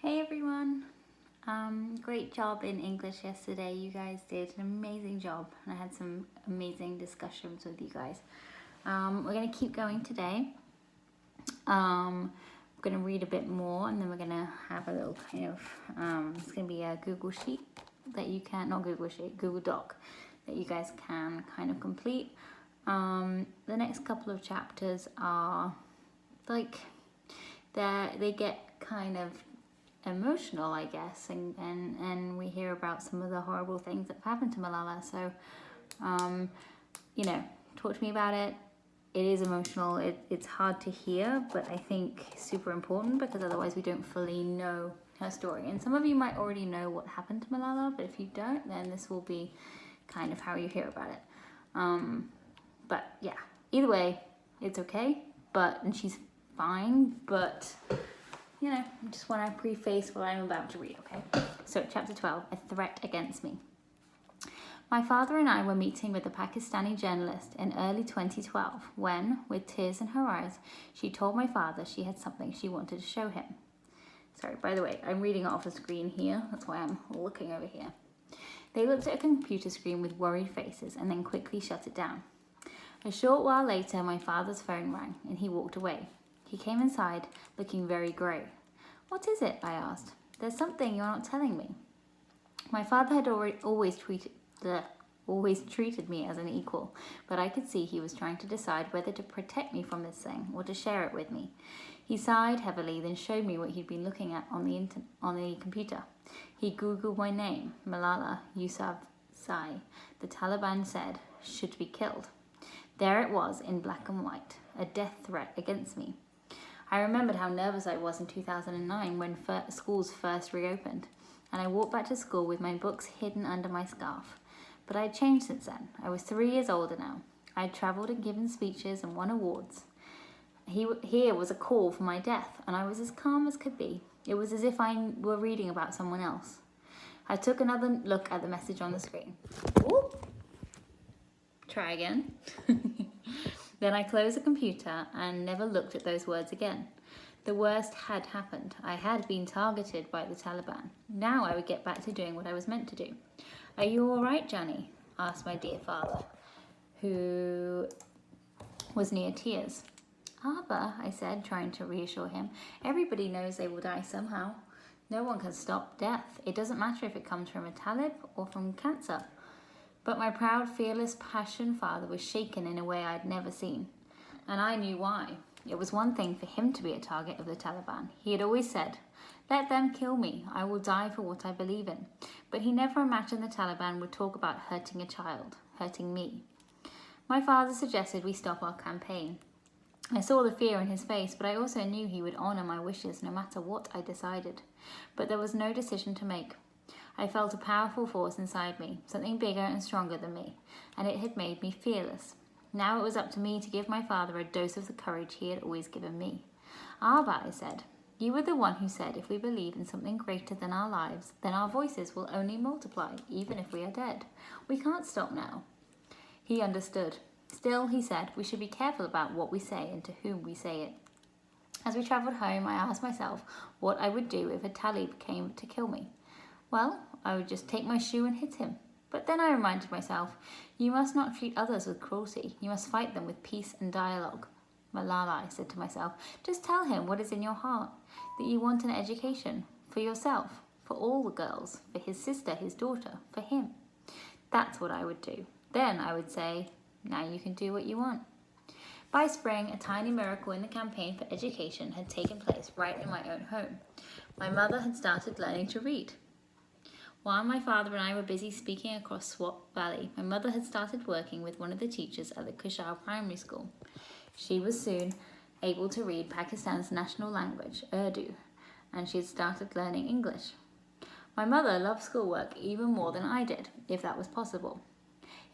Hey everyone! Great job in English yesterday. You guys did an amazing job, and I had some amazing discussions with you guys. We're going to keep going today. We're going to read a bit more, and then we're going to have a little kind of, it's going to be a Google Sheet that you can, not Google Sheet, Google Doc that you guys can kind of complete. The next couple of chapters are like, they get kind of emotional, I guess, and we hear about some of the horrible things that have happened to Malala. So, talk to me about it. It is emotional. It's hard to hear, but I think super important because otherwise we don't fully know her story. And some of you might already know what happened to Malala, but if you don't, then this will be kind of how you hear about it. But yeah, either way, it's okay. And she's fine, but I just want to preface what I'm about to read, okay? So, chapter 12, A Threat Against Me. My father and I were meeting with a Pakistani journalist in early 2012 when, with tears in her eyes, she told my father she had something she wanted to show him. Sorry, by the way, I'm reading it off the screen here. That's why I'm looking over here. They looked at a computer screen with worried faces and then quickly shut it down. A short while later, my father's phone rang and he walked away. He came inside, looking very grey. What is it? I asked. There's something you're not telling me. My father had always treated me as an equal, but I could see he was trying to decide whether to protect me from this thing or to share it with me. He sighed heavily, then showed me what he'd been looking at on the computer. He Googled my name, Malala Yousafzai. The Taliban said, should be killed. There it was in black and white, a death threat against me. I remembered how nervous I was in 2009 when schools first reopened, and I walked back to school with my books hidden under my scarf. But I had changed since then. I was 3 years older now. I had travelled and given speeches and won awards. Here was a call for my death, and I was as calm as could be. It was as if I were reading about someone else. I took another look at the message on the screen. Ooh. Try again. Then I closed the computer and never looked at those words again. The worst had happened. I had been targeted by the Taliban. Now I would get back to doing what I was meant to do. Are you all right, Johnny? Asked my dear father, who was near tears. Abba, I said, trying to reassure him, everybody knows they will die somehow. No one can stop death. It doesn't matter if it comes from a Talib or from cancer. But my proud, fearless, passionate father was shaken in a way I'd never seen. And I knew why. It was one thing for him to be a target of the Taliban. He had always said, let them kill me. I will die for what I believe in. But he never imagined the Taliban would talk about hurting a child, hurting me. My father suggested we stop our campaign. I saw the fear in his face, but I also knew he would honour my wishes no matter what I decided. But there was no decision to make. I felt a powerful force inside me, something bigger and stronger than me, and it had made me fearless. Now it was up to me to give my father a dose of the courage he had always given me. Abba, I said, you were the one who said if we believe in something greater than our lives, then our voices will only multiply, even if we are dead. We can't stop now. He understood. Still, he said, we should be careful about what we say and to whom we say it. As we travelled home, I asked myself what I would do if a Talib came to kill me. Well, I would just take my shoe and hit him. But then I reminded myself, you must not treat others with cruelty. You must fight them with peace and dialogue. Malala, I said to myself, just tell him what is in your heart, that you want an education, for yourself, for all the girls, for his sister, his daughter, for him. That's what I would do. Then I would say, now you can do what you want. By spring, a tiny miracle in the campaign for education had taken place right in my own home. My mother had started learning to read. While my father and I were busy speaking across Swat Valley, my mother had started working with one of the teachers at the Kushal Primary School. She was soon able to read Pakistan's national language, Urdu, and she had started learning English. My mother loved schoolwork even more than I did, if that was possible.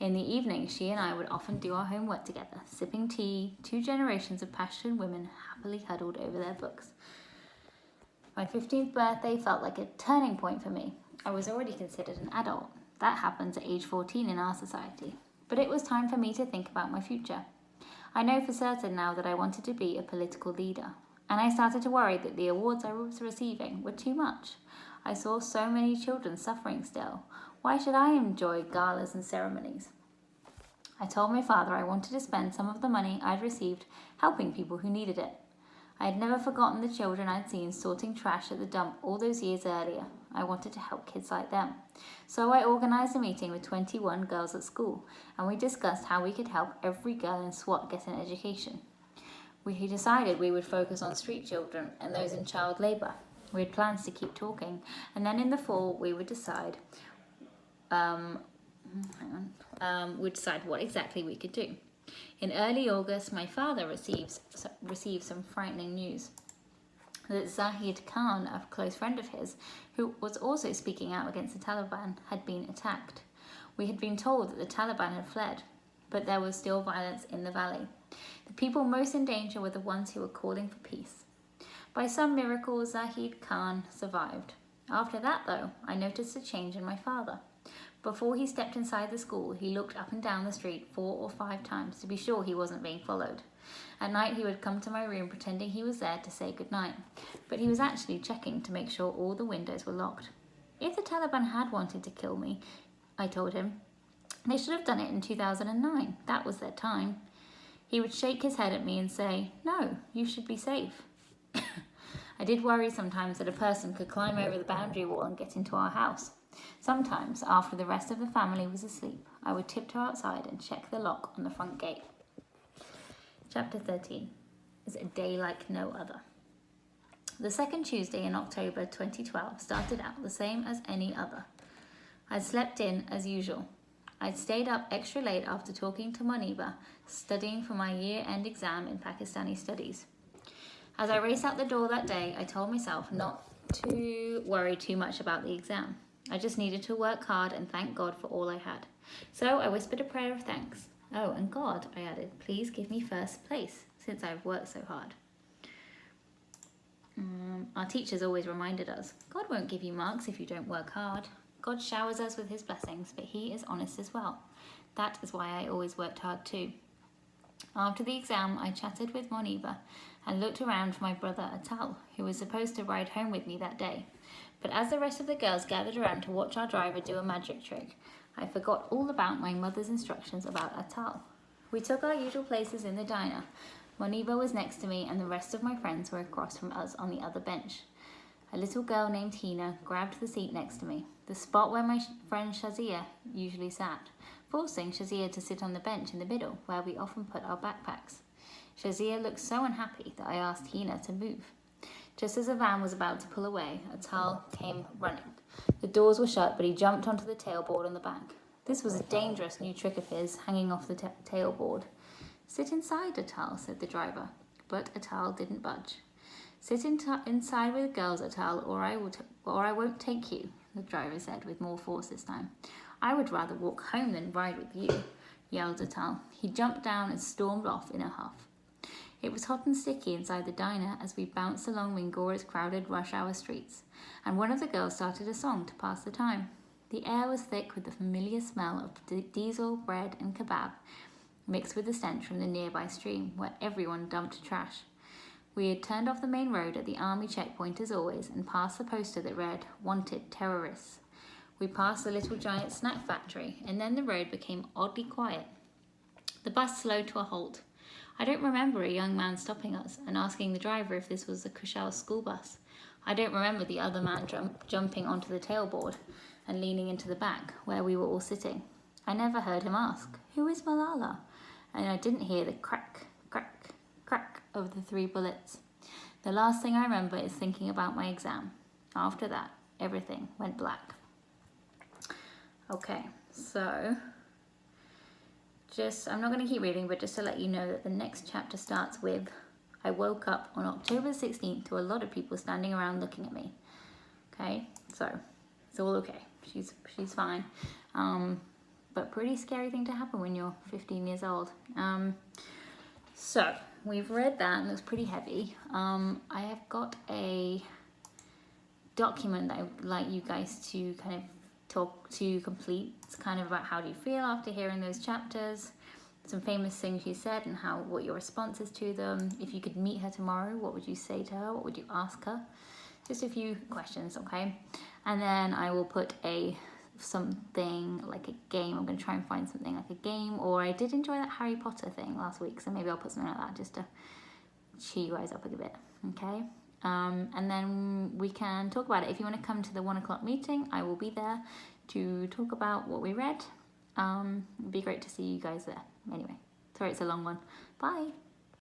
In the evening, she and I would often do our homework together, sipping tea, 2 generations of passionate women happily huddled over their books. My 15th birthday felt like a turning point for me. I was already considered an adult. That happens at age 14 in our society. But it was time for me to think about my future. I know for certain now that I wanted to be a political leader. And I started to worry that the awards I was receiving were too much. I saw so many children suffering still. Why should I enjoy galas and ceremonies? I told my father I wanted to spend some of the money I'd received helping people who needed it. I had never forgotten the children I'd seen sorting trash at the dump all those years earlier. I wanted to help kids like them. So I organised a meeting with 21 girls at school, and we discussed how we could help every girl in SWAT get an education. We decided we would focus on street children and those in child labour. We had plans to keep talking, and then in the fall we would decide what exactly we could do. In early August, my father received some frightening news that Zahid Khan, a close friend of his, who was also speaking out against the Taliban, had been attacked. We had been told that the Taliban had fled, but there was still violence in the valley. The people most in danger were the ones who were calling for peace. By some miracle, Zahid Khan survived. After that, though, I noticed a change in my father. Before he stepped inside the school, he looked up and down the street 4 or 5 times to be sure he wasn't being followed. At night, he would come to my room pretending he was there to say goodnight, but he was actually checking to make sure all the windows were locked. If the Taliban had wanted to kill me, I told him, they should have done it in 2009. That was their time. He would shake his head at me and say, "No, you should be safe." I did worry sometimes that a person could climb over the boundary wall and get into our house. Sometimes, after the rest of the family was asleep, I would tiptoe outside and check the lock on the front gate. Chapter 13 is a day like no other. The second Tuesday in October 2012 started out the same as any other. I'd slept in as usual. I'd stayed up extra late after talking to Moniba, studying for my year-end exam in Pakistani studies. As I raced out the door that day, I told myself not to worry too much about the exam. I just needed to work hard and thank God for all I had. So I whispered a prayer of thanks. Oh, and God, I added, please give me first place, since I've worked so hard. Our teachers always reminded us, God won't give you marks if you don't work hard. God showers us with his blessings, but he is honest as well. That is why I always worked hard too. After the exam, I chatted with Moniba and looked around for my brother Atal, who was supposed to ride home with me that day. But as the rest of the girls gathered around to watch our driver do a magic trick, I forgot all about my mother's instructions about Atal. We took our usual places in the diner. Moniba was next to me and the rest of my friends were across from us on the other bench. A little girl named Hina grabbed the seat next to me, the spot where my friend Shazia usually sat, forcing Shazia to sit on the bench in the middle where we often put our backpacks. Shazia looked so unhappy that I asked Hina to move. Just as the van was about to pull away, Atal came running. The doors were shut, but he jumped onto the tailboard on the back. This was a dangerous new trick of his, hanging off the tailboard. Sit inside, Atal, said the driver, but Atal didn't budge. Sit inside with the girls, Atal, or I won't take you, the driver said with more force this time. I would rather walk home than ride with you, yelled Atal. He jumped down and stormed off in a huff. It was hot and sticky inside the diner as we bounced along Mingora's crowded rush-hour streets, and one of the girls started a song to pass the time. The air was thick with the familiar smell of diesel, bread and kebab, mixed with the stench from the nearby stream, where everyone dumped trash. We had turned off the main road at the army checkpoint as always and passed the poster that read, "Wanted Terrorists." We passed the Little Giant snack factory, and then the road became oddly quiet. The bus slowed to a halt. I don't remember a young man stopping us and asking the driver if this was the Kushal school bus. I don't remember the other man jumping onto the tailboard and leaning into the back, where we were all sitting. I never heard him ask, "Who is Malala?" And I didn't hear the crack, crack, crack of the 3 bullets. The last thing I remember is thinking about my exam. After that, everything went black. Okay, so I'm not going to keep reading, but just to let you know that the next chapter starts with, I woke up on October 16th to a lot of people standing around looking at me. Okay, so it's all okay. She's fine. But pretty scary thing to happen when you're 15 years old. So we've read that and it was pretty heavy. I have got a document that I would like you guys to kind of talk to complete. It's kind of about how do you feel after hearing those chapters. some famous things she said and what your response is to them. If you could meet her tomorrow, what would you say to her? What would you ask her? Just a few questions, okay? And then I will put something like a game. I'm going to try and find something like a game, or I did enjoy that Harry Potter thing last week, so maybe I'll put something like that just to cheer you guys up a bit, okay? And then we can talk about it. If you want to come to the 1 o'clock meeting, I will be there to talk about what we read. It'd be great to see you guys there. Anyway, sorry it's a long one. Bye.